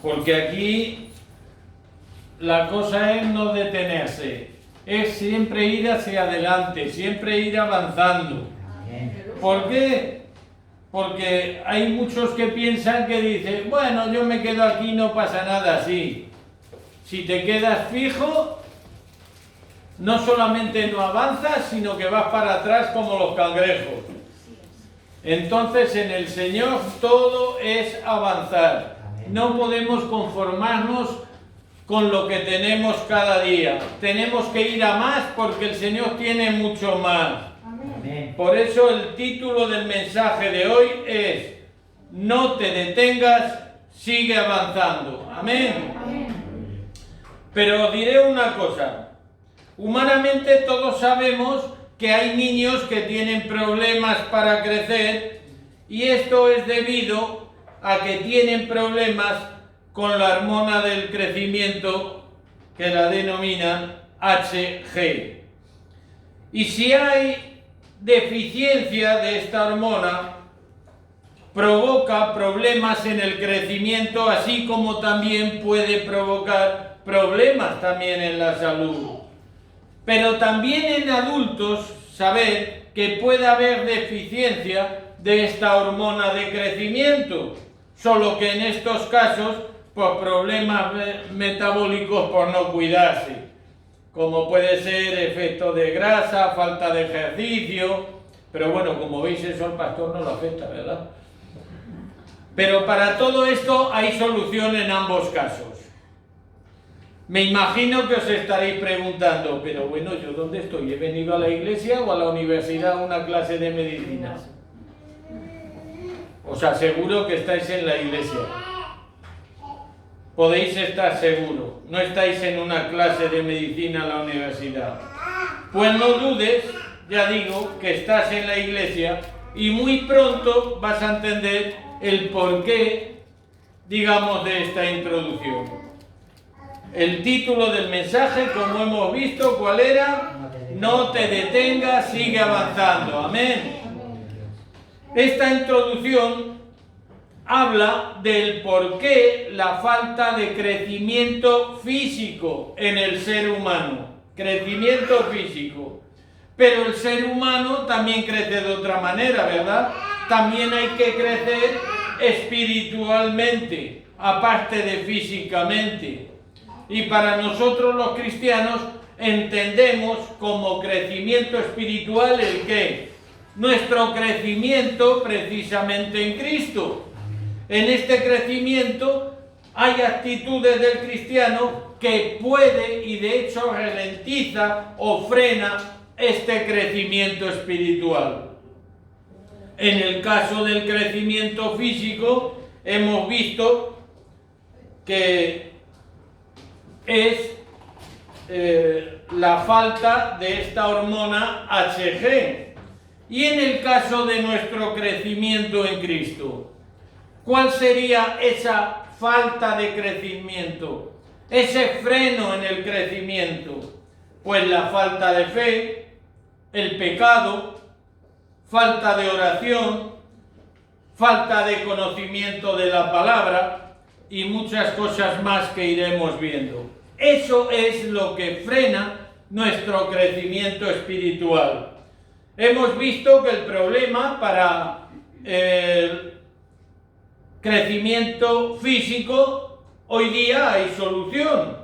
Porque aquí la cosa es no detenerse, es siempre ir hacia adelante, siempre ir avanzando. ¿Por qué? Porque hay muchos que piensan que dicen, bueno, yo me quedo aquí, no pasa nada, sí. Si te quedas fijo, no solamente no avanzas, sino que vas para atrás como los cangrejos. Entonces en el Señor todo es avanzar. No podemos conformarnos con lo que tenemos cada día. Tenemos que ir a más porque el Señor tiene mucho más. Amén. Por eso el título del mensaje de hoy es: no te detengas, sigue avanzando. Amén. Amén. Pero diré una cosa. Humanamente todos sabemos que hay niños que tienen problemas para crecer, y esto es debido a que tienen problemas con la hormona del crecimiento, que la denominan HG. Y si hay deficiencia de esta hormona, provoca problemas en el crecimiento, así como también puede provocar problemas también en la salud. Pero también en adultos, saber que puede haber deficiencia de esta hormona de crecimiento, solo que en estos casos por problemas metabólicos por no cuidarse, como puede ser efecto de grasa, falta de ejercicio, pero bueno, como veis eso al pastor no lo afecta, ¿verdad? Pero para todo esto hay solución en ambos casos. Me imagino que os estaréis preguntando, pero bueno, ¿yo dónde estoy? ¿He venido a la iglesia o a la universidad a una clase de medicina? Os aseguro que estáis en la iglesia. Podéis estar seguros. No estáis en una clase de medicina en la universidad. Pues no dudes, ya digo, que estás en la iglesia y muy pronto vas a entender el porqué, digamos, de esta introducción. El título del mensaje, como hemos visto, ¿cuál era? No te detengas, sigue avanzando. Amén. Esta introducción habla del por qué la falta de crecimiento físico en el ser humano. Crecimiento físico. Pero el ser humano también crece de otra manera, ¿verdad? También hay que crecer espiritualmente, aparte de físicamente. Y para nosotros los cristianos entendemos como crecimiento espiritual el que nuestro crecimiento precisamente en Cristo. En este crecimiento hay actitudes del cristiano que puede y de hecho ralentiza o frena este crecimiento espiritual. En el caso del crecimiento físico hemos visto que es la falta de esta hormona HG. Y en el caso de nuestro crecimiento en Cristo, ¿cuál sería esa falta de crecimiento? Ese freno en el crecimiento. Pues la falta de fe, el pecado, falta de oración, falta de conocimiento de la palabra y muchas cosas más que iremos viendo. Eso es lo que frena nuestro crecimiento espiritual. Hemos visto que el problema para el crecimiento físico, hoy día hay solución,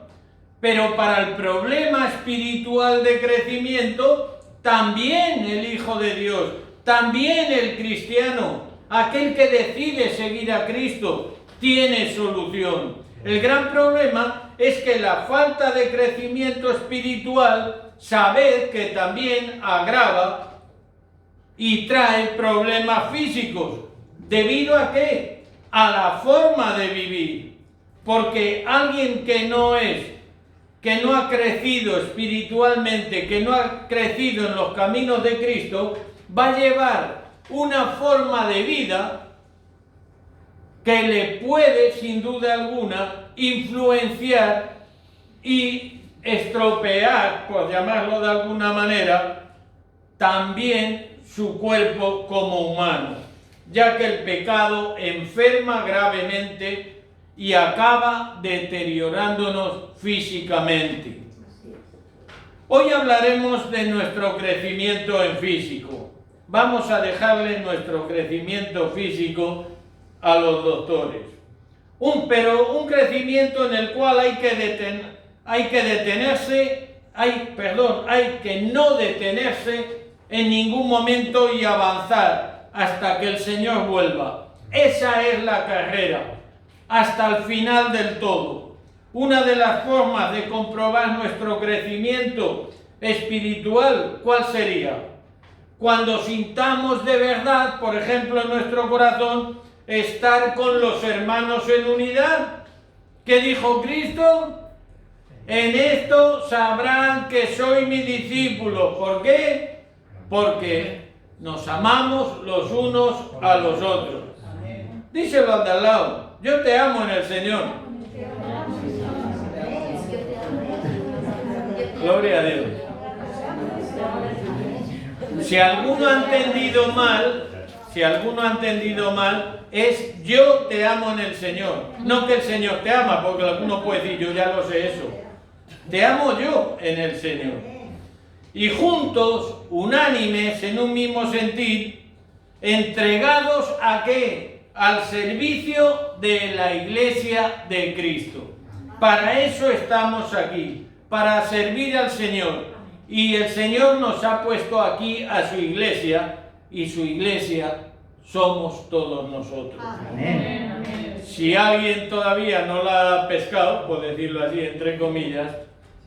pero para el problema espiritual de crecimiento, también el Hijo de Dios, también el cristiano, aquel que decide seguir a Cristo, tiene solución. El gran problema es que la falta de crecimiento espiritual, sabed que también agrava y trae problemas físicos. ¿Debido a qué? A la forma de vivir. Porque alguien que no ha crecido espiritualmente, que no ha crecido en los caminos de Cristo, va a llevar una forma de vida que le puede, sin duda alguna, influenciar y estropear, por llamarlo de alguna manera, también su cuerpo como humano, ya que el pecado enferma gravemente y acaba deteriorándonos físicamente. Hoy hablaremos de nuestro crecimiento en físico. Vamos a dejarle nuestro crecimiento físico a los doctores. Pero un crecimiento en el cual hay que no detenerse en ningún momento y avanzar hasta que el Señor vuelva. Esa es la carrera, hasta el final del todo. Una de las formas de comprobar nuestro crecimiento espiritual, ¿cuál sería? Cuando sintamos de verdad, por ejemplo, en nuestro corazón, estar con los hermanos en unidad. ¿Qué dijo Cristo? En esto sabrán que soy mi discípulo. ¿Por qué? Porque nos amamos los unos a los otros. Díselo al de al lado. Yo te amo en el Señor. Gloria a Dios. Si alguno ha entendido mal, es yo te amo en el Señor. No que el Señor te ama, porque alguno puede decir, yo ya lo sé eso. Te amo yo en el Señor. Y juntos, unánimes, en un mismo sentir, entregados ¿a qué? Al servicio de la Iglesia de Cristo. Para eso estamos aquí, para servir al Señor. Y el Señor nos ha puesto aquí a su Iglesia, y su Iglesia somos todos nosotros. Amén. Si alguien todavía no la ha pescado, por decirlo así, entre comillas,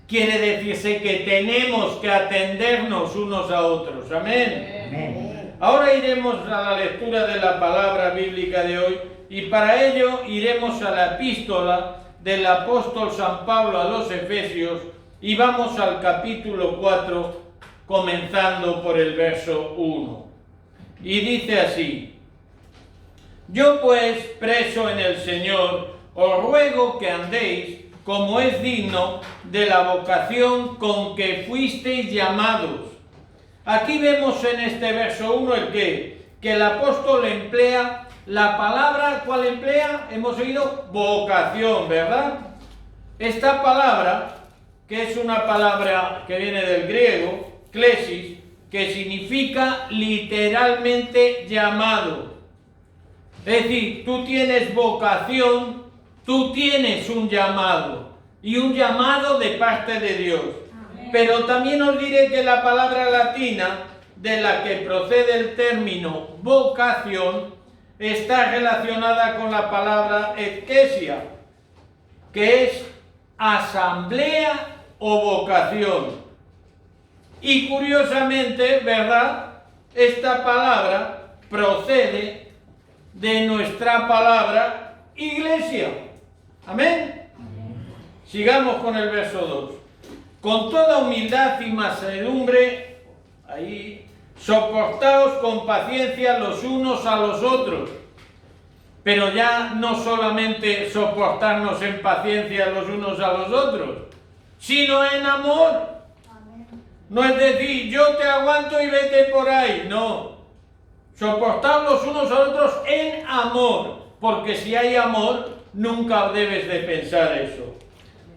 quiere decirse que tenemos que atendernos unos a otros. Amén. Amén. Ahora iremos a la lectura de la palabra bíblica de hoy, y para ello iremos a la epístola del apóstol San Pablo a los Efesios, y vamos al capítulo 4, comenzando por el verso 1. Y dice así: Yo pues, preso en el Señor, os ruego que andéis como es digno de la vocación con que fuisteis llamados. Aquí vemos en este verso 1 que el apóstol emplea la palabra, ¿cuál emplea? Hemos oído vocación, ¿verdad? Esta palabra, que es una palabra que viene del griego, klesis, que significa literalmente llamado. Es decir, tú tienes vocación, tú tienes un llamado, y un llamado de parte de Dios. Amén. Pero también os diré que la palabra latina, de la que procede el término vocación, está relacionada con la palabra eklesia, que es asamblea o vocación. Y curiosamente, ¿verdad? Esta palabra procede de nuestra palabra iglesia. Amén. Sigamos con el verso 2. Con toda humildad y mansedumbre, ahí, soportaos con paciencia los unos a los otros. Pero ya no solamente soportarnos en paciencia los unos a los otros, sino en amor. No es decir, yo te aguanto y vete por ahí. No. Soportar los unos a los otros en amor. Porque si hay amor, nunca debes de pensar eso.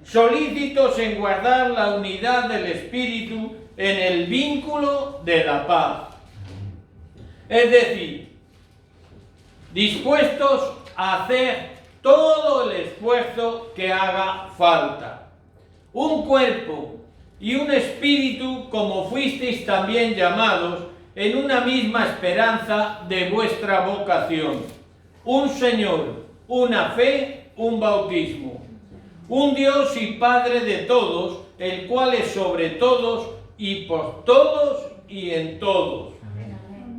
Solícitos en guardar la unidad del Espíritu en el vínculo de la paz. Es decir, dispuestos a hacer todo el esfuerzo que haga falta. Un cuerpo y un espíritu, como fuisteis también llamados, en una misma esperanza de vuestra vocación. Un Señor, una fe, un bautismo. Un Dios y Padre de todos, el cual es sobre todos y por todos y en todos.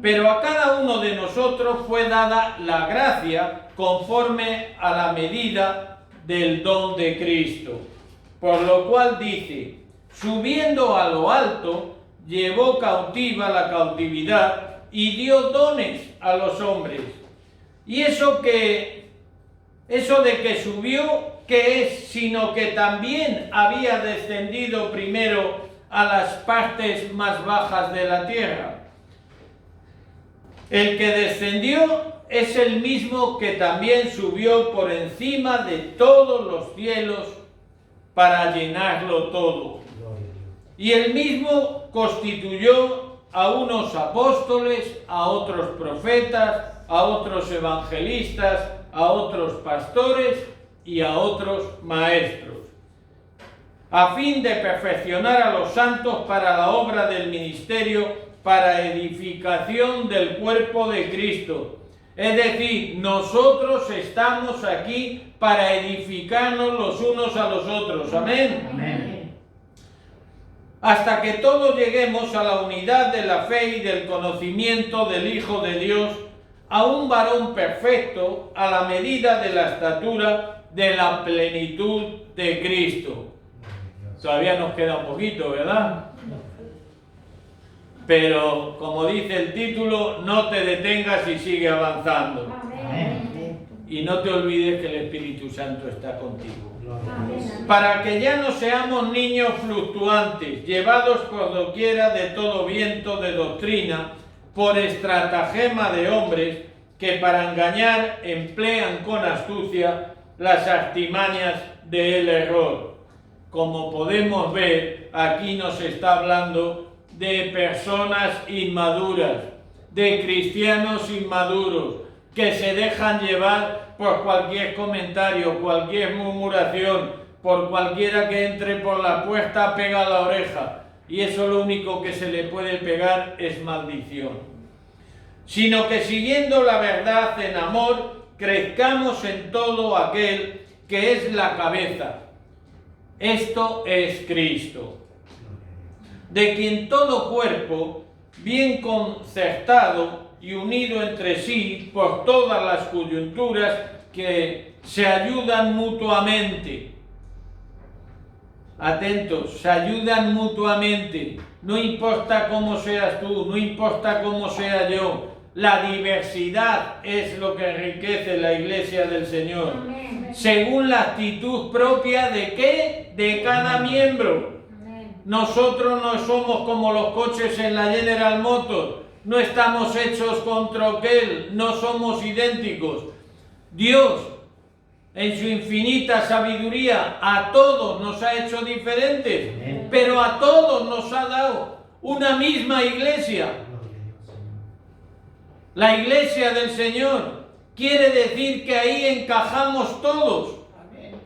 Pero a cada uno de nosotros fue dada la gracia conforme a la medida del don de Cristo. Por lo cual dice: subiendo a lo alto, llevó cautiva la cautividad y dio dones a los hombres. Y eso de que subió, ¿qué es? Sino que también había descendido primero a las partes más bajas de la tierra. El que descendió es el mismo que también subió por encima de todos los cielos para llenarlo todo. Y él mismo constituyó a unos apóstoles, a otros profetas, a otros evangelistas, a otros pastores y a otros maestros, a fin de perfeccionar a los santos para la obra del ministerio, para edificación del cuerpo de Cristo. Es decir, nosotros estamos aquí para edificarnos los unos a los otros. Amén. Amén. Hasta que todos lleguemos a la unidad de la fe y del conocimiento del Hijo de Dios, a un varón perfecto, a la medida de la estatura de la plenitud de Cristo. Todavía nos queda un poquito, ¿verdad? Pero, como dice el título, no te detengas y sigue avanzando. Amén. Y no te olvides que el Espíritu Santo está contigo. Amén. Para que ya no seamos niños fluctuantes, llevados por doquiera de todo viento de doctrina, por estratagema de hombres que para engañar emplean con astucia las artimañas del error. Como podemos ver, aquí nos está hablando de personas inmaduras, de cristianos inmaduros, que se dejan llevar por cualquier comentario, cualquier murmuración, por cualquiera que entre por la puerta pega la oreja. Y eso lo único que se le puede pegar es maldición. Sino que siguiendo la verdad en amor, crezcamos en todo aquel que es la cabeza. Esto es Cristo, de quien todo cuerpo, bien concertado y unido entre sí por todas las coyunturas que se ayudan mutuamente. Atentos, se ayudan mutuamente. No importa cómo seas tú, no importa cómo sea yo. La diversidad es lo que enriquece la Iglesia del Señor. Amén. Según la actitud propia de ¿qué? De cada miembro. Amén. Nosotros no somos como los coches en la General Motors. No estamos hechos con troquel, no somos idénticos. Dios, en su infinita sabiduría, a todos nos ha hecho diferentes, pero a todos nos ha dado una misma iglesia. La iglesia del Señor quiere decir que ahí encajamos todos.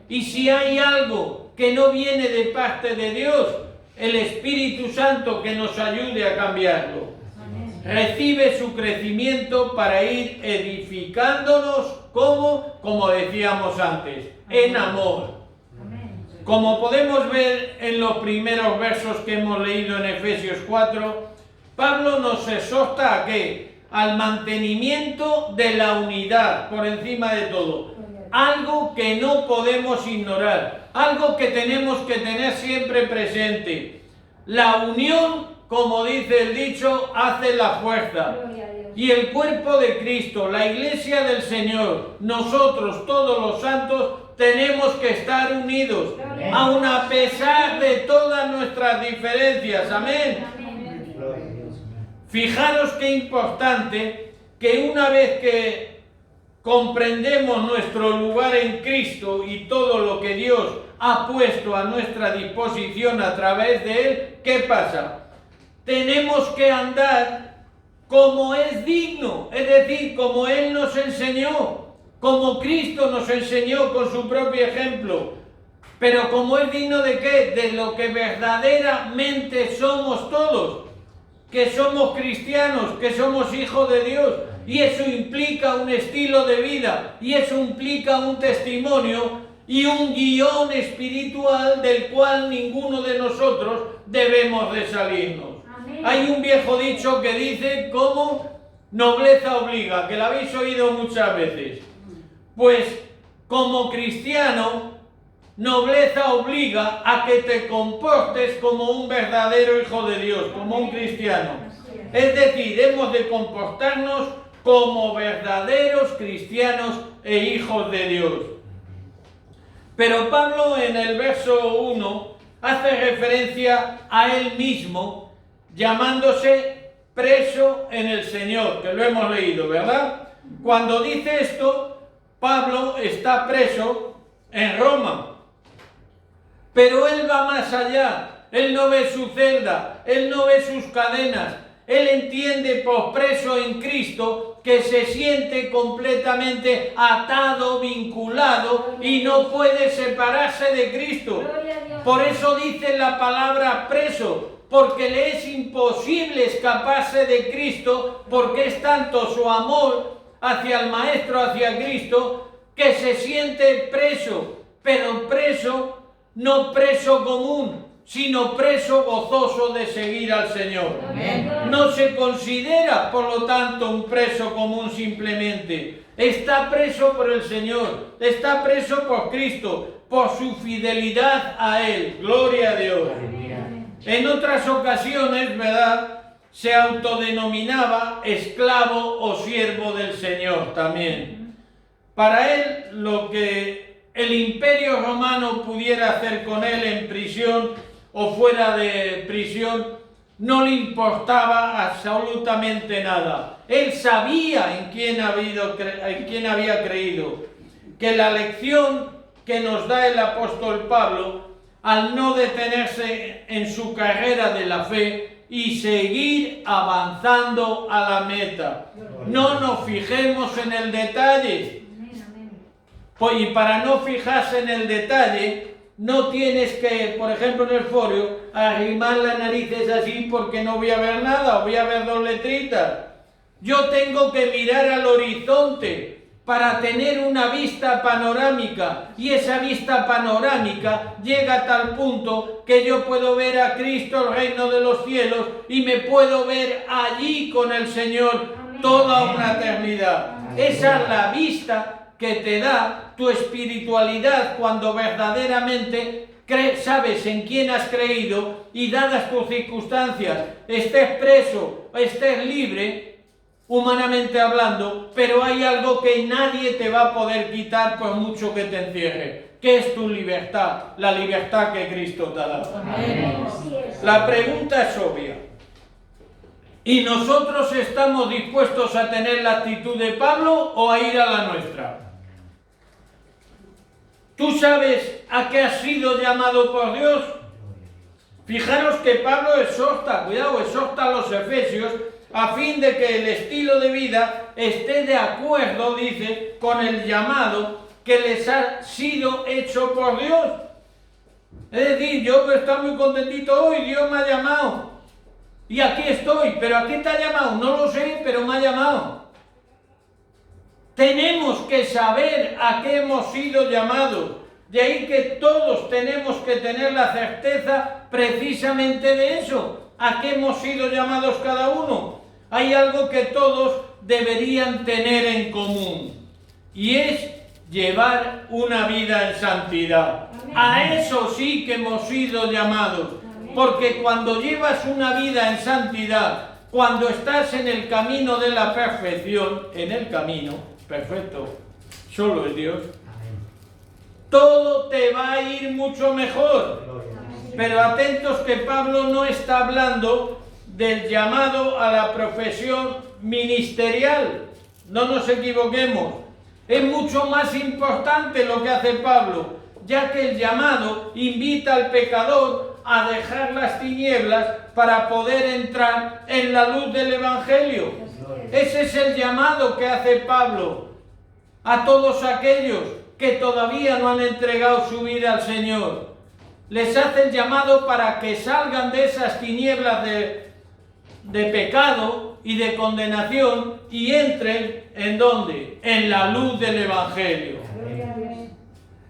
Y si hay algo que no viene de parte de Dios, el Espíritu Santo que nos ayude a cambiarlo. Recibe su crecimiento para ir edificándonos como decíamos antes, en amor. Como podemos ver en los primeros versos que hemos leído en Efesios 4, Pablo nos exhorta a ¿qué? Al mantenimiento de la unidad por encima de todo. Algo que no podemos ignorar, algo que tenemos que tener siempre presente. La unión, como dice el dicho, hace la fuerza. Y el cuerpo de Cristo, la iglesia del Señor, nosotros, todos los santos, tenemos que estar unidos, aun a pesar de todas nuestras diferencias. Amén. Fijaros qué importante que una vez que comprendemos nuestro lugar en Cristo y todo lo que Dios ha puesto a nuestra disposición a través de Él, ¿qué pasa? Tenemos que andar como es digno, es decir, como Él nos enseñó, como Cristo nos enseñó con su propio ejemplo. Pero como es digno de ¿qué? De lo que verdaderamente somos todos, que somos cristianos, que somos hijos de Dios, y eso implica un estilo de vida, y eso implica un testimonio y un guión espiritual del cual ninguno de nosotros debemos de salirnos. Amén. Hay un viejo dicho que dice como nobleza obliga, que lo habéis oído muchas veces. Pues como cristiano, nobleza obliga a que te comportes como un verdadero hijo de Dios, como un cristiano. Es decir, hemos de comportarnos como verdaderos cristianos e hijos de Dios. Pero Pablo en el verso 1 hace referencia a él mismo, llamándose preso en el Señor, que lo hemos leído, ¿verdad? cuando dice esto, Pablo está preso en Roma. Pero él va más allá. Él no ve su celda, él no ve sus cadenas. Él entiende, por preso en Cristo, que se siente completamente atado, vinculado y no puede separarse de Cristo. Por eso dice la palabra preso, porque le es imposible escaparse de Cristo, porque es tanto su amor hacia el Maestro, hacia Cristo, que se siente preso, pero preso, no preso común, sino preso gozoso de seguir al Señor. Amén. No se considera, por lo tanto, un preso común simplemente. Está preso por el Señor, está preso por Cristo, por su fidelidad a Él. Gloria a Dios. En otras ocasiones, ¿verdad?, se autodenominaba esclavo o siervo del Señor también. Para él, lo que el Imperio Romano pudiera hacer con él en prisión o fuera de prisión, no le importaba absolutamente nada. Él sabía en quién había creído, que la lección que nos da el apóstol Pablo, al no detenerse en su carrera de la fe y seguir avanzando a la meta. No nos fijemos en el detalle. Pues, y para no fijarse en el detalle, no tienes que, por ejemplo, en el foro, arrimar las narices así porque no voy a ver nada, o voy a ver dos letritas. Yo tengo que mirar al horizonte para tener una vista panorámica, y esa vista panorámica llega a tal punto que yo puedo ver a Cristo, el reino de los cielos, y me puedo ver allí con el Señor toda una eternidad. Esa es la vista que te da tu espiritualidad cuando verdaderamente sabes en quién has creído, y dadas tus circunstancias, estés preso, estés libre, humanamente hablando, pero hay algo que nadie te va a poder quitar por mucho que te encierre, que es tu libertad, la libertad que Cristo te ha dado. Amén. La pregunta es obvia. ¿Y nosotros estamos dispuestos a tener la actitud de Pablo o a ir a la nuestra? ¿Tú sabes a qué has sido llamado por Dios? Fijaros que Pablo exhorta a los efesios a fin de que el estilo de vida esté de acuerdo, dice, con el llamado que les ha sido hecho por Dios. Es decir, yo estoy muy contentito hoy, Dios me ha llamado. Y aquí estoy, pero ¿a qué te ha llamado? No lo sé, pero me ha llamado. Tenemos que saber a qué hemos sido llamados. De ahí que todos tenemos que tener la certeza precisamente de eso. ¿A qué hemos sido llamados cada uno? Hay algo que todos deberían tener en común, y es llevar una vida en santidad. A eso sí que hemos sido llamados, porque cuando llevas una vida en santidad, cuando estás en el camino de la perfección, en el camino perfecto, solo es Dios, todo te va a ir mucho mejor. Pero atentos que Pablo no está hablando del llamado a la profesión ministerial. No nos equivoquemos. Es mucho más importante lo que hace Pablo, ya que el llamado invita al pecador a dejar las tinieblas para poder entrar en la luz del Evangelio. Ese es el llamado que hace Pablo a todos aquellos que todavía no han entregado su vida al Señor. Les hace el llamado para que salgan de esas tinieblas de pecado y de condenación y entren ¿en dónde? En la luz del Evangelio.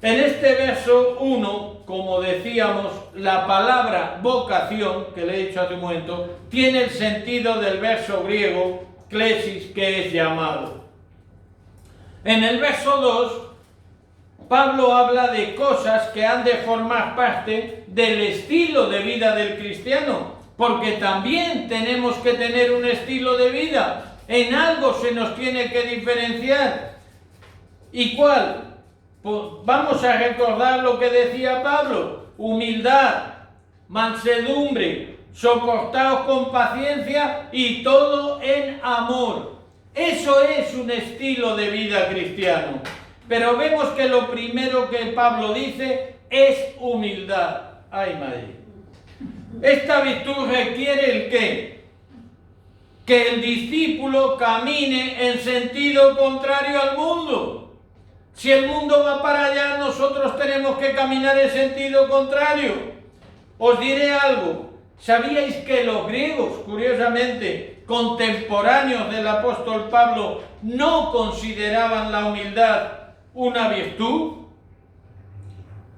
En este verso 1, como decíamos, la palabra vocación, que le he dicho hace un momento, tiene el sentido del verso griego klesis, que es llamado. En el verso 2, Pablo habla de cosas que han de formar parte del estilo de vida del cristiano, porque también tenemos que tener un estilo de vida. En algo se nos tiene que diferenciar. ¿Y cuál? Pues vamos a recordar lo que decía Pablo: humildad, mansedumbre, soportaos con paciencia y todo en amor. Eso es un estilo de vida cristiano. Pero vemos que lo primero que Pablo dice es humildad. ¡Ay, madre! Esta virtud requiere el qué? Que el discípulo camine en sentido contrario al mundo. Si el mundo va para allá, nosotros tenemos que caminar en sentido contrario. Os diré algo. ¿Sabíais que los griegos, curiosamente, contemporáneos del apóstol Pablo, no consideraban la humildad una virtud?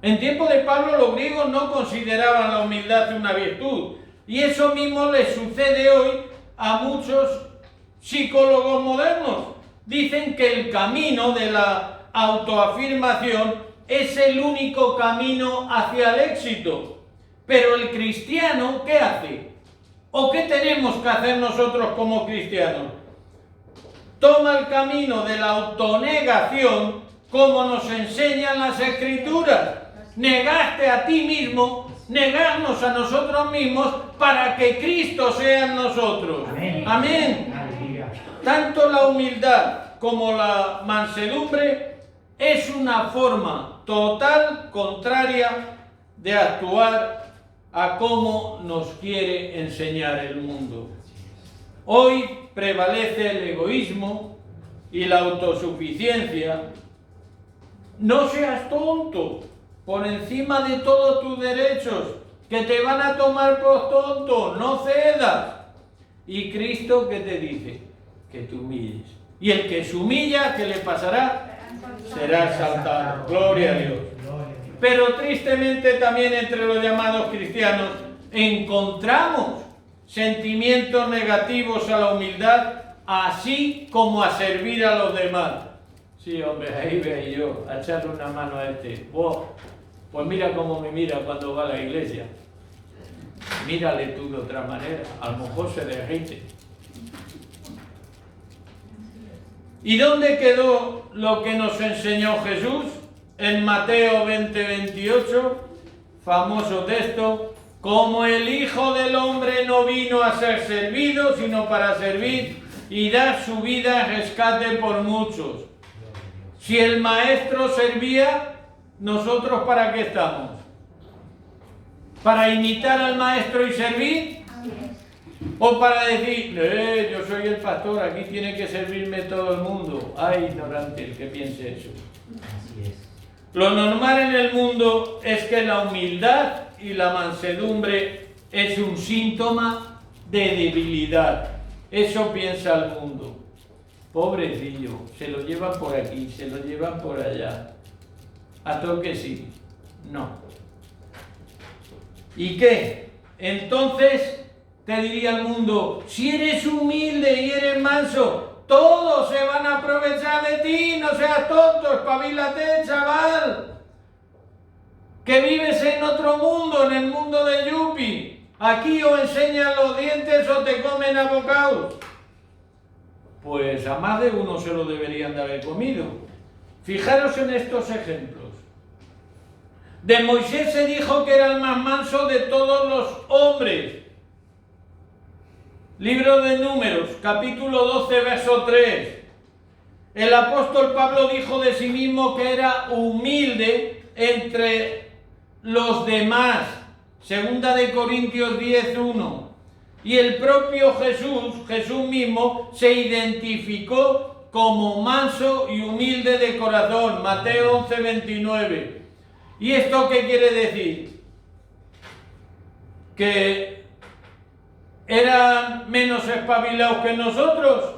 En tiempo de Pablo los griegos no consideraban la humildad una virtud. Y eso mismo le sucede hoy a muchos psicólogos modernos. Dicen que el camino de la autoafirmación es el único camino hacia el éxito. Pero el cristiano, ¿qué hace? ¿O qué tenemos que hacer nosotros como cristianos? Toma el camino de la autonegación, como nos enseñan las Escrituras. Negarte a ti mismo, negarnos a nosotros mismos para que Cristo sea en nosotros. Amén. Amén. Tanto la humildad como la mansedumbre es una forma total contraria de actuar a cómo nos quiere enseñar el mundo. Hoy prevalece el egoísmo y la autosuficiencia. No seas tonto, por encima de todos tus derechos, que te van a tomar por tonto, no cedas. Y Cristo, ¿qué te dice? Que te humilles. Y el que se humilla, ¿qué le pasará? Será exaltado. Gloria a Dios. Pero tristemente también entre los llamados cristianos encontramos sentimientos negativos a la humildad, así como a servir a los demás. Sí, hombre, ahí ve yo, a echarle una mano a este. Oh, pues mira cómo me mira cuando va a la iglesia. Mírale tú de otra manera, a lo mejor se derrite. ¿Y dónde quedó lo que nos enseñó Jesús? En Mateo 20:28, famoso texto, como el Hijo del Hombre no vino a ser servido, sino para servir y dar su vida en rescate por muchos. Si el Maestro servía, ¿nosotros para qué estamos? ¿Para imitar al Maestro y servir? ¿O para decir, yo soy el pastor, aquí tiene que servirme todo el mundo? Ay, ignorante el que piense eso. Así es. Lo normal en el mundo es que la humildad y la mansedumbre es un síntoma de debilidad. Eso piensa el mundo. Pobrecillo, se lo llevan por aquí, se lo llevan por allá. A toque sí. No. ¿Y qué? Entonces te diría el mundo, si eres humilde y eres manso, todos se van a aprovechar de ti, no seas tonto, espabilate, chaval. Que vives en otro mundo, en el mundo de Yupi. Aquí o enseñan los dientes o te comen a bocados. Pues a más de uno se lo deberían de haber comido. Fijaros en estos ejemplos. De Moisés se dijo que era el más manso de todos los hombres. Libro de Números, capítulo 12, verso 3. El apóstol Pablo dijo de sí mismo que era humilde entre los demás. Segunda de Corintios 10, 1. Y el propio Jesús mismo, se identificó como manso y humilde de corazón. Mateo 11, 29. ¿Y esto qué quiere decir? ¿Que eran menos espabilados que nosotros?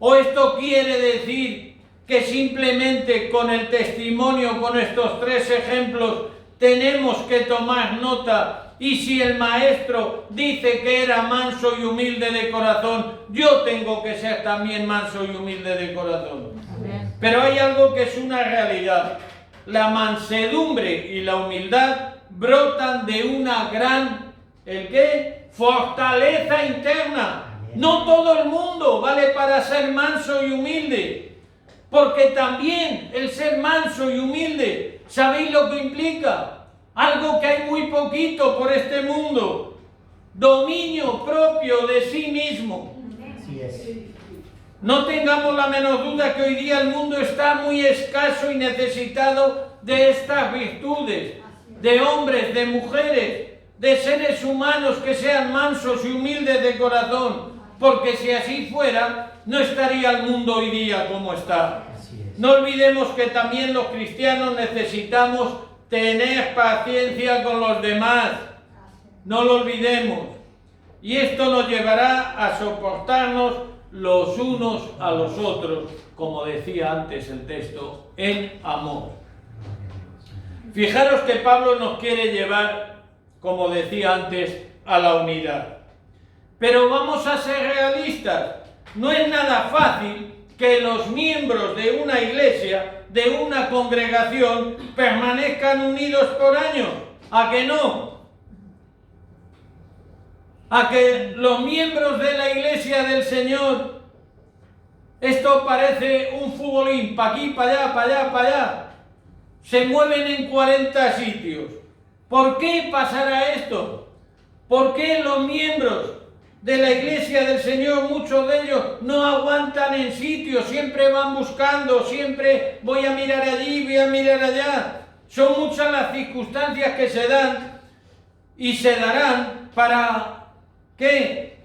¿O esto quiere decir que simplemente con el testimonio, con estos tres ejemplos, tenemos que tomar nota? Y si el maestro dice que era manso y humilde de corazón, yo tengo que ser también manso y humilde de corazón. Amén. Pero hay algo que es una realidad. La mansedumbre y la humildad brotan de una gran, ¿el qué? Fortaleza interna. No todo el mundo vale para ser manso y humilde, porque también el ser manso y humilde, ¿sabéis lo que implica? Algo que hay muy poquito por este mundo: dominio propio de sí mismo. Así es. No tengamos la menor duda que hoy día el mundo está muy escaso y necesitado de estas virtudes, de hombres, de mujeres, de seres humanos que sean mansos y humildes de corazón, porque si así fuera, no estaría el mundo hoy día como está. No olvidemos que también los cristianos necesitamos tener paciencia con los demás. No lo olvidemos. Y esto nos llevará a soportarnos los unos a los otros, como decía antes el texto, en amor. Fijaros que Pablo nos quiere llevar, como decía antes, a la unidad. Pero vamos a ser realistas. No es nada fácil que los miembros de una iglesia, de una congregación, permanezcan unidos por años. ¿A que no? A que los miembros de la iglesia del Señor, esto parece un futbolín, para aquí, para allá, para allá, para allá, se mueven en 40 sitios. ¿Por qué pasará esto? ¿Por qué los miembros de la iglesia del Señor, muchos de ellos, no aguantan en sitio, siempre van buscando, siempre voy a mirar allí, voy a mirar allá? Son muchas las circunstancias que se dan y se darán para ¿qué?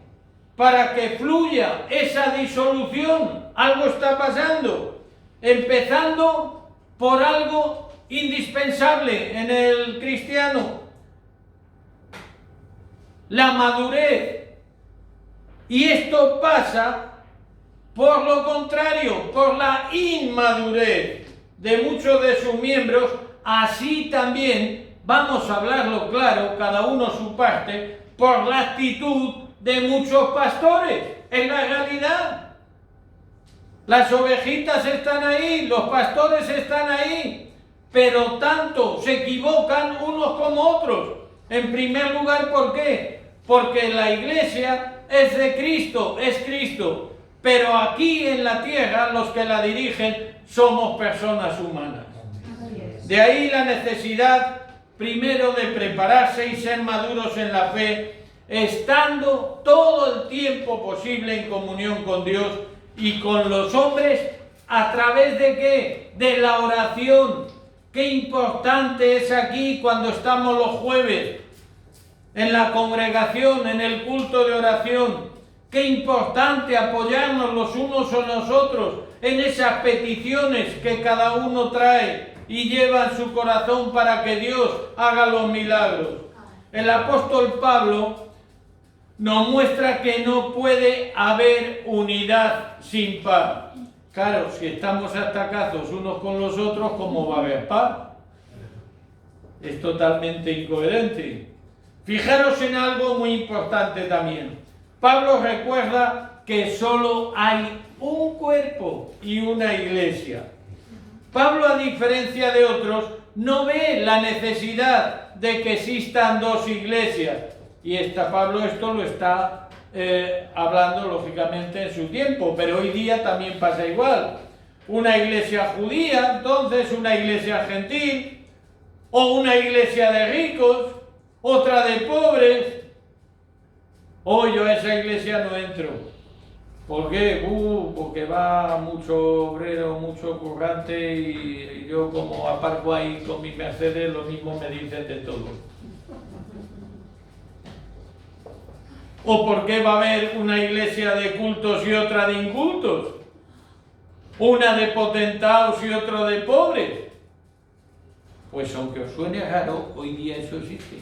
Para que fluya esa disolución. Algo está pasando, empezando por algo indispensable en el cristiano: la madurez. Y esto pasa, por lo contrario, por la inmadurez de muchos de sus miembros. Así también, vamos a hablarlo claro, cada uno su parte, por la actitud de muchos pastores. Es la realidad. Las ovejitas están ahí, los pastores están ahí, pero tanto se equivocan unos como otros. En primer lugar, ¿por qué? Porque la iglesia es de Cristo, es Cristo, pero aquí en la tierra los que la dirigen somos personas humanas. De ahí la necesidad primero de prepararse y ser maduros en la fe, estando todo el tiempo posible en comunión con Dios y con los hombres. ¿A través de qué? De la oración. Qué importante es aquí cuando estamos los jueves en la congregación, en el culto de oración. Qué importante apoyarnos los unos a los otros en esas peticiones que cada uno trae y lleva en su corazón para que Dios haga los milagros. El apóstol Pablo nos muestra que no puede haber unidad sin paz. Claro, si estamos atacados unos con los otros, ¿cómo va a haber paz? Es totalmente incoherente. Fijaros en algo muy importante también. Pablo recuerda que solo hay un cuerpo y una iglesia. Pablo, a diferencia de otros, no ve la necesidad de que existan dos iglesias. Y Pablo esto lo está hablando lógicamente en su tiempo, pero hoy día también pasa igual. Una iglesia judía, entonces una iglesia gentil, o una iglesia de ricos, otra de pobres. Hoy yo a esa iglesia no entro. ¿Por qué? Porque va mucho obrero, mucho currante, y yo como aparco ahí con mi Mercedes, lo mismo me dicen de todo. ¿O por qué va a haber una iglesia de cultos y otra de incultos? Una de potentados y otra de pobres. Pues aunque os suene raro, hoy día eso existe.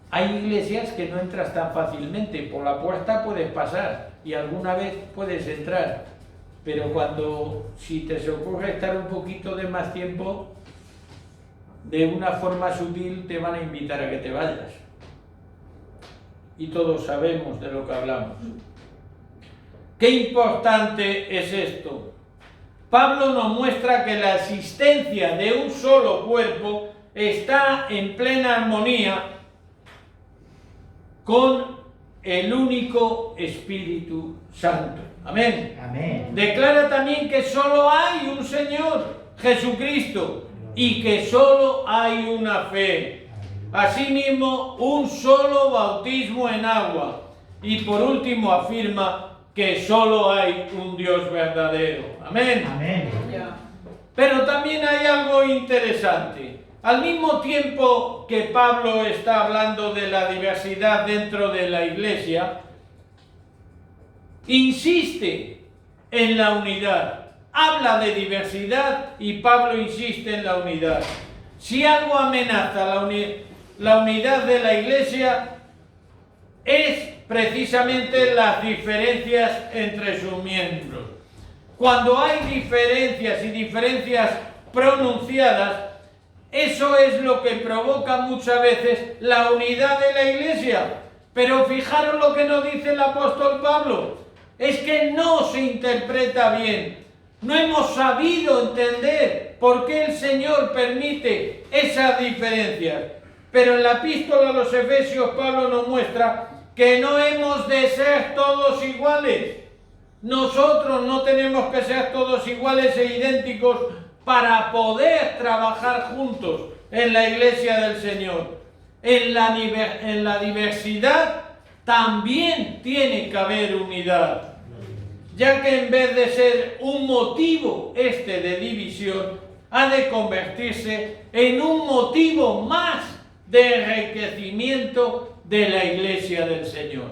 Hay iglesias que no entras tan fácilmente, por la puerta puedes pasar y alguna vez puedes entrar, pero si te se ocurre estar un poquito de más tiempo, de una forma sutil te van a invitar a que te vayas. Y todos sabemos de lo que hablamos. Qué importante es esto. Pablo nos muestra que la existencia de un solo cuerpo está en plena armonía con el único Espíritu Santo. Amén. Amén. Declara también que solo hay un Señor, Jesucristo, y que solo hay una fe. Asimismo, un solo bautismo en agua. Y por último afirma que solo hay un Dios verdadero. Amén. Amén. Pero también hay algo interesante. Al mismo tiempo que Pablo está hablando de la diversidad dentro de la iglesia, insiste en la unidad. Habla de diversidad y Pablo insiste en la unidad. Si algo amenaza la unidad de la iglesia, es precisamente las diferencias entre sus miembros. Cuando hay diferencias y diferencias pronunciadas, eso es lo que provoca muchas veces la unidad de la iglesia. Pero fijaros lo que nos dice el apóstol Pablo, es que no se interpreta bien. No hemos sabido entender por qué el Señor permite esas diferencias. Pero en la epístola a los Efesios Pablo nos muestra que no hemos de ser todos iguales. Nosotros no tenemos que ser todos iguales e idénticos para poder trabajar juntos en la iglesia del Señor. En la diversidad también tiene que haber unidad, ya que en vez de ser un motivo de división, ha de convertirse en un motivo más de enriquecimiento de la iglesia del Señor.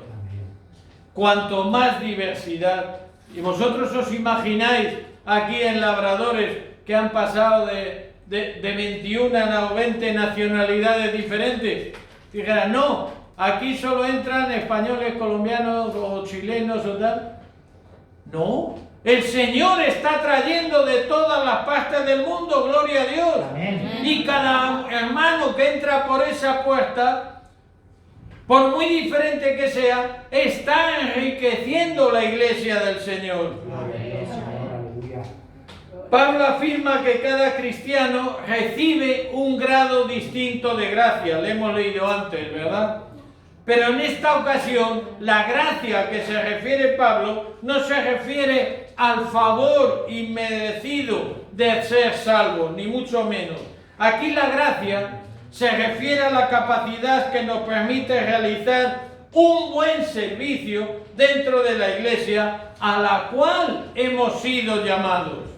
Cuanto más diversidad, y vosotros os imagináis aquí en Labradores que han pasado de 21 a 20 nacionalidades diferentes, dijeran, no, aquí solo entran españoles, colombianos o chilenos o tal. No, el Señor está trayendo de todas las partes del mundo, gloria a Dios. Amén. Y cada hermano que entra por esa puerta, por muy diferente que sea, está enriqueciendo la iglesia del Señor. Pablo afirma que cada cristiano recibe un grado distinto de gracia. Lo hemos leído antes, ¿verdad? Pero en esta ocasión, la gracia a que se refiere Pablo no se refiere al favor inmerecido de ser salvo, ni mucho menos. Aquí la gracia se refiere a la capacidad que nos permite realizar un buen servicio dentro de la iglesia a la cual hemos sido llamados.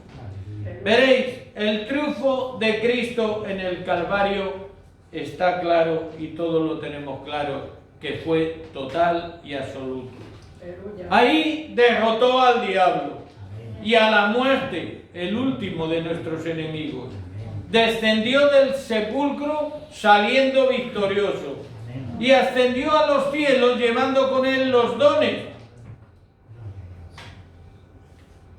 Veréis, el triunfo de Cristo en el Calvario está claro y todos lo tenemos claro, que fue total y absoluto. Ahí derrotó al diablo y a la muerte, el último de nuestros enemigos. Descendió del sepulcro saliendo victorioso y ascendió a los cielos llevando con él los dones.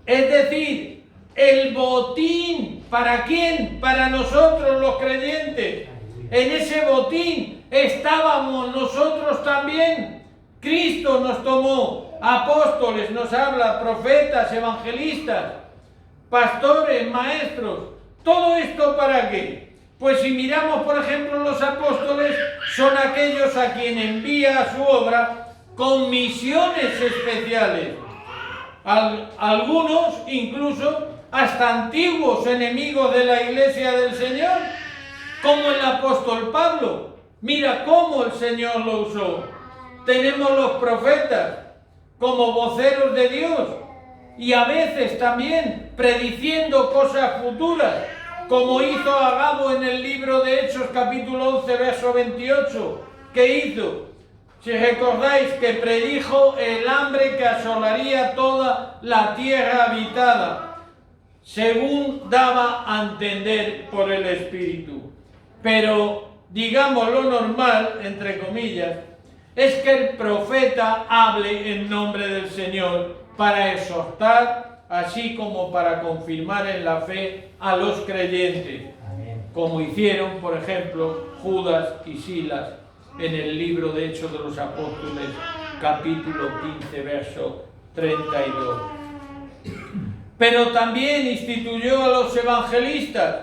Es decir, el botín, ¿para quién? Para nosotros los creyentes. En ese botín estábamos nosotros también. Cristo nos tomó, apóstoles, nos habla, profetas, evangelistas, pastores, maestros. ¿Todo esto para qué? Pues si miramos, por ejemplo, los apóstoles son aquellos a quien envía a su obra con misiones especiales. Algunos, incluso, hasta antiguos enemigos de la iglesia del Señor, como el apóstol Pablo. Mira cómo el Señor lo usó. Tenemos los profetas como voceros de Dios y a veces también prediciendo cosas futuras, como hizo Agabo en el libro de Hechos capítulo 11 verso 28. ¿Qué hizo? Si recordáis que predijo el hambre que asolaría toda la tierra habitada, según daba a entender por el Espíritu. Pero, digamos, lo normal, entre comillas, es que el profeta hable en nombre del Señor para exhortar, así como para confirmar en la fe a los creyentes, como hicieron, por ejemplo, Judas y Silas en el libro de Hechos de los Apóstoles, capítulo 15, verso 32. Pero también instituyó a los evangelistas,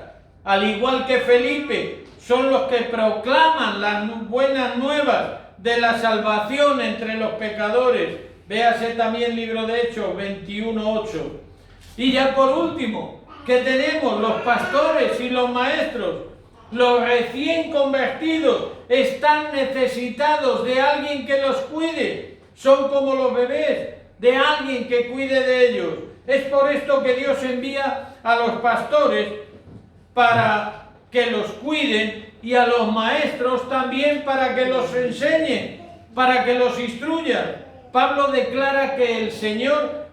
al igual que Felipe, son los que proclaman las buenas nuevas de la salvación entre los pecadores. Véase también el libro de Hechos 21:8. Y ya por último, que tenemos los pastores y los maestros. Los recién convertidos están necesitados de alguien que los cuide. Son como los bebés. de alguien que cuide de ellos. Es por esto que Dios envía a los pastores para que los cuiden y a los maestros también para que los enseñen, para que los instruyan. Pablo declara que el Señor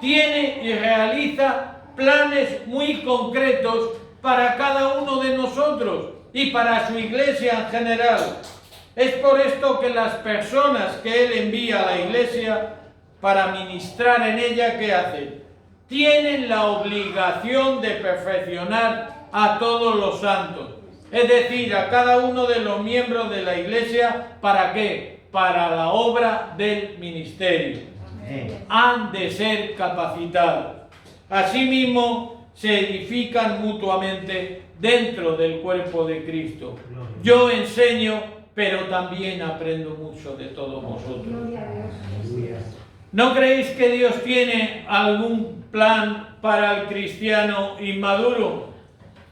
tiene y realiza planes muy concretos para cada uno de nosotros y para su iglesia en general. Es por esto que las personas que Él envía a la iglesia para ministrar en ella, ¿qué hacen? Tienen la obligación de perfeccionar a todos los santos. Es decir, a cada uno de los miembros de la iglesia, ¿para qué? Para la obra del ministerio. Han de ser capacitados. Asimismo, se edifican mutuamente dentro del cuerpo de Cristo. Yo enseño, pero también aprendo mucho de todos vosotros. ¿No creéis que Dios tiene algún plan para el cristiano inmaduro?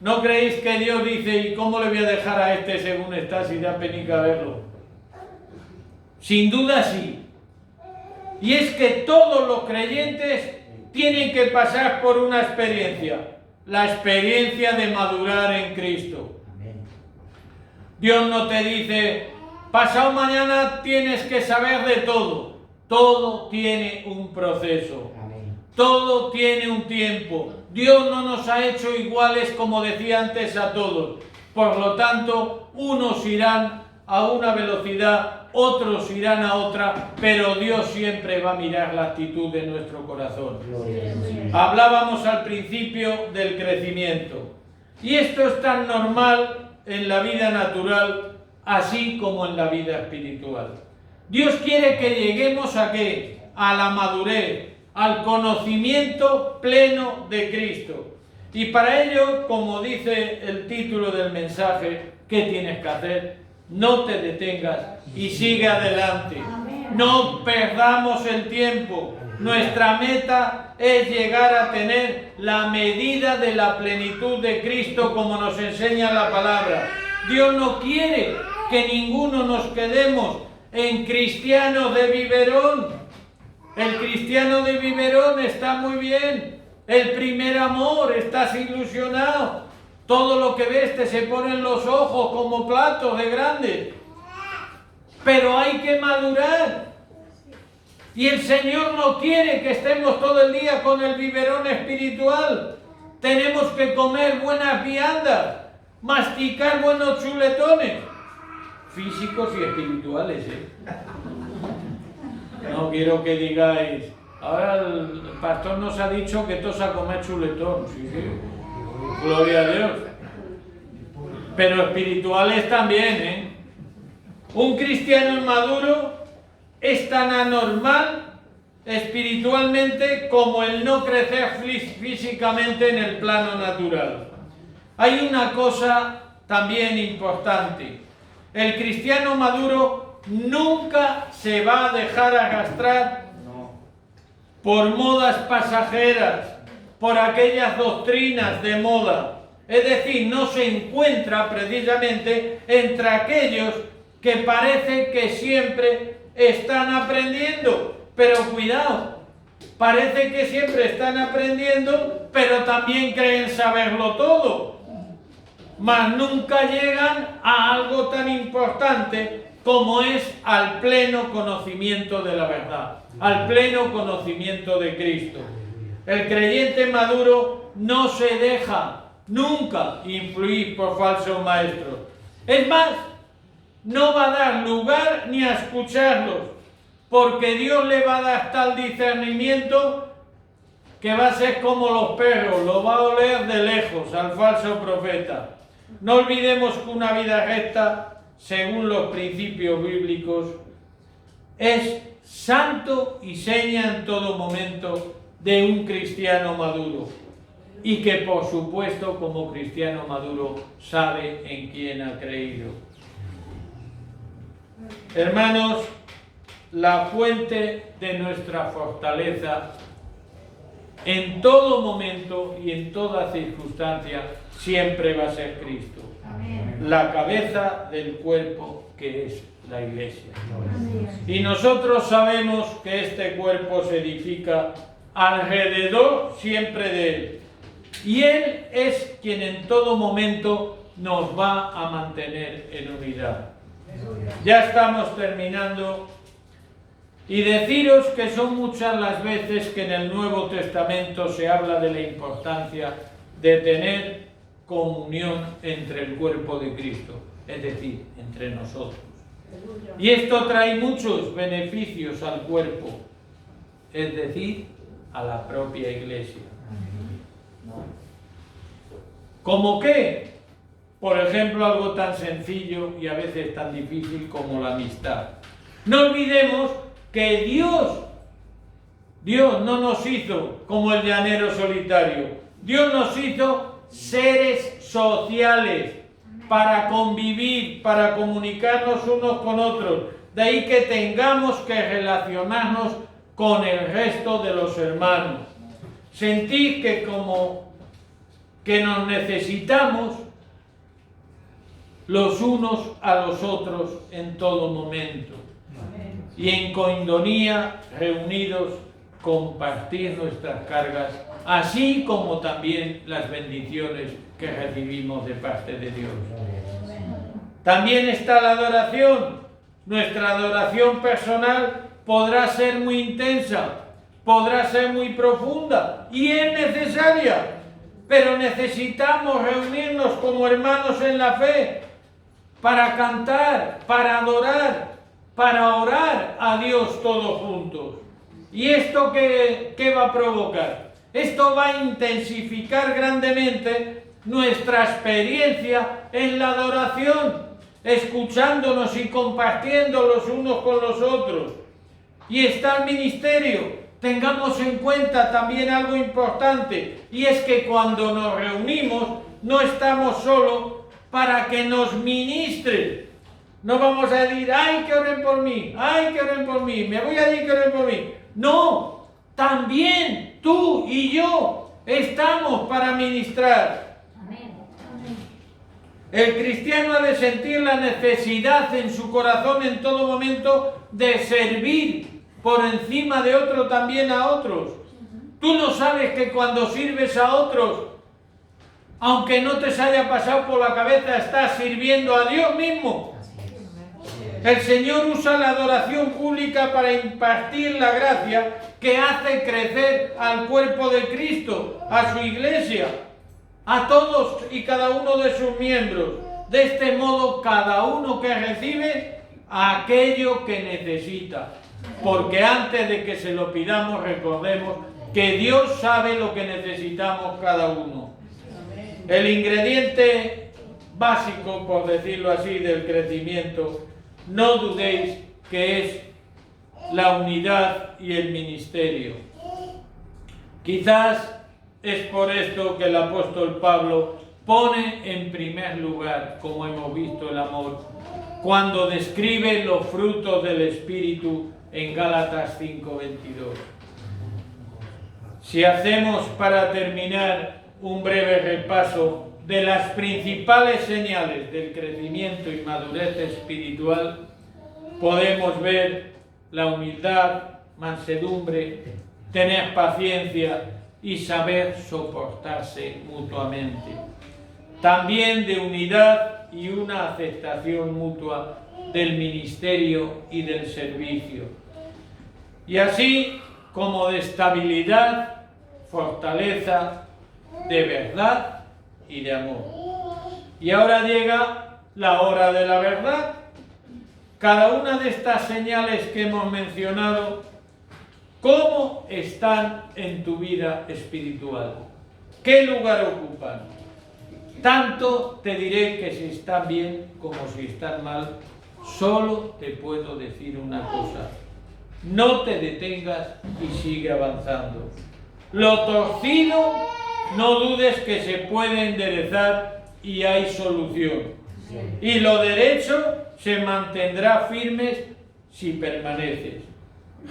¿No creéis que Dios dice, ¿y cómo le voy a dejar a este según está si da penica verlo? Sin duda sí. Y es que todos los creyentes tienen que pasar por una experiencia, la experiencia de madurar en Cristo. Dios no te dice, pasado mañana tienes que saber de todo. Todo tiene un proceso. Todo tiene un tiempo. Dios no nos ha hecho iguales, como decía antes, a todos. Por lo tanto, unos irán a una velocidad, otros irán a otra, pero Dios siempre va a mirar la actitud de nuestro corazón. Hablábamos al principio del crecimiento. Y esto es tan normal en la vida natural, así como en la vida espiritual. Dios quiere que lleguemos ¿a qué? A la madurez, al conocimiento pleno de Cristo. Y para ello, como dice el título del mensaje, ¿qué tienes que hacer? No te detengas y sigue adelante. No perdamos el tiempo. Nuestra meta es llegar a tener la medida de la plenitud de Cristo, como nos enseña la palabra. Dios no quiere que ninguno nos quedemos en cristianos de biberón. El cristiano de biberón está muy bien. El primer amor, estás ilusionado. Todo lo que ves te se pone en los ojos como platos de grandes. Pero hay que madurar. Y el Señor no quiere que estemos todo el día con el biberón espiritual. Tenemos que comer buenas viandas, masticar buenos chuletones. Físicos y espirituales, No quiero que digáis, ahora el pastor nos ha dicho que todos a comer chuletón. Sí, sí. Gloria a Dios. Pero espirituales también, Un cristiano inmaduro es tan anormal espiritualmente como el no crecer físicamente en el plano natural. Hay una cosa también importante. El cristiano maduro nunca se va a dejar arrastrar por modas pasajeras, por aquellas doctrinas de moda. Es decir, no se encuentra precisamente entre aquellos que parece que siempre están aprendiendo. Pero cuidado, parece que siempre están aprendiendo, pero también creen saberlo todo. Mas nunca llegan a algo tan importante como es al pleno conocimiento de la verdad, al pleno conocimiento de Cristo. El creyente maduro no se deja nunca influir por falsos maestros. Es más, no va a dar lugar ni a escucharlos, porque Dios le va a dar tal discernimiento que va a ser como los perros, lo va a oler de lejos al falso profeta. No olvidemos que una vida recta, según los principios bíblicos, es santo y seña en todo momento de un cristiano maduro. Y que por supuesto, como cristiano maduro, sabe en quién ha creído. Hermanos, la fuente de nuestra fortaleza en todo momento y en toda circunstancia siempre va a ser Cristo. Amén. La cabeza del cuerpo que es la Iglesia. Y nosotros sabemos que este cuerpo se edifica alrededor siempre de Él. Y Él es quien en todo momento nos va a mantener en unidad. Ya estamos terminando. Y deciros que son muchas las veces que en el Nuevo Testamento se habla de la importancia de tener comunión entre el cuerpo de Cristo, es decir, entre nosotros. Y esto trae muchos beneficios al cuerpo, es decir, a la propia Iglesia. ¿Cómo qué? Por ejemplo, algo tan sencillo y a veces tan difícil como la amistad. No olvidemos que Dios no nos hizo como el llanero solitario. Dios nos hizo seres sociales para convivir, para comunicarnos unos con otros. De ahí que tengamos que relacionarnos con el resto de los hermanos. Sentid que como que nos necesitamos los unos a los otros en todo momento. Y en coinonía, reunidos, compartir nuestras cargas, así como también las bendiciones que recibimos de parte de Dios. También está la adoración. Nuestra adoración personal podrá ser muy intensa, podrá ser muy profunda y es necesaria, pero necesitamos reunirnos como hermanos en la fe para cantar, para adorar, para orar a Dios todos juntos. ¿Y esto qué va a provocar? Esto va a intensificar grandemente nuestra experiencia en la adoración, escuchándonos y compartiendo los unos con los otros. Y está el ministerio. Tengamos en cuenta también algo importante, y es que cuando nos reunimos no estamos solo para que nos ministren. No vamos a decir, ¡ay, que oren por mí! ¡Ay, que oren por mí! ¡Me voy a decir que oren por mí! No, también tú y yo estamos para ministrar. El cristiano ha de sentir la necesidad en su corazón en todo momento de servir por encima de otro también a otros. Tú no sabes que cuando sirves a otros, aunque no te se haya pasado por la cabeza, estás sirviendo a Dios mismo. El Señor usa la adoración pública para impartir la gracia que hace crecer al cuerpo de Cristo, a su iglesia, a todos y cada uno de sus miembros. De este modo, cada uno que recibe aquello que necesita. Porque antes de que se lo pidamos, recordemos que Dios sabe lo que necesitamos cada uno. El ingrediente básico, por decirlo así, del crecimiento, no dudéis que es la unidad y el ministerio. Quizás es por esto que el apóstol Pablo pone en primer lugar, como hemos visto, el amor, cuando describe los frutos del Espíritu en Gálatas 5:22. Si hacemos, para terminar, un breve repaso de las principales señales del crecimiento y madurez espiritual, podemos ver la humildad, mansedumbre, tener paciencia y saber soportarse mutuamente. También de unidad y una aceptación mutua del ministerio y del servicio. Y así como de estabilidad, fortaleza, de verdad y de amor. Y ahora llega la hora de la verdad. Cada una de estas señales que hemos mencionado, ¿cómo están en tu vida espiritual? ¿Qué lugar ocupan? Tanto te diré que si están bien como si están mal, solo te puedo decir una cosa: no te detengas y sigue avanzando. Lo torcido, no dudes que se puede enderezar y hay solución. Y lo derecho se mantendrá firme si permaneces.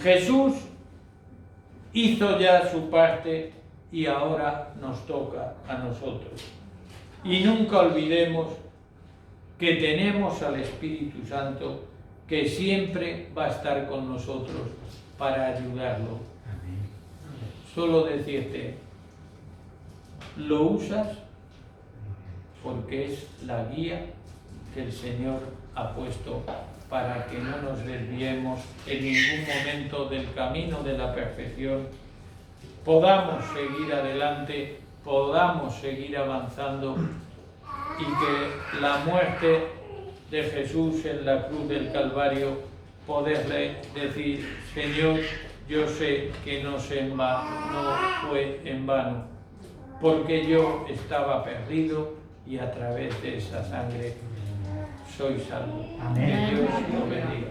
Jesús hizo ya su parte y ahora nos toca a nosotros. Y nunca olvidemos que tenemos al Espíritu Santo que siempre va a estar con nosotros para ayudarlo. Solo decirte, lo usas porque es la guía que el Señor ha puesto para que no nos desviemos en ningún momento del camino de la perfección, podamos seguir adelante, podamos seguir avanzando y que la muerte de Jesús en la cruz del Calvario, poderle decir, Señor, yo sé que no fue en vano, porque yo estaba perdido y a través de esa sangre soy salvo. Amén. Que Dios lo bendiga.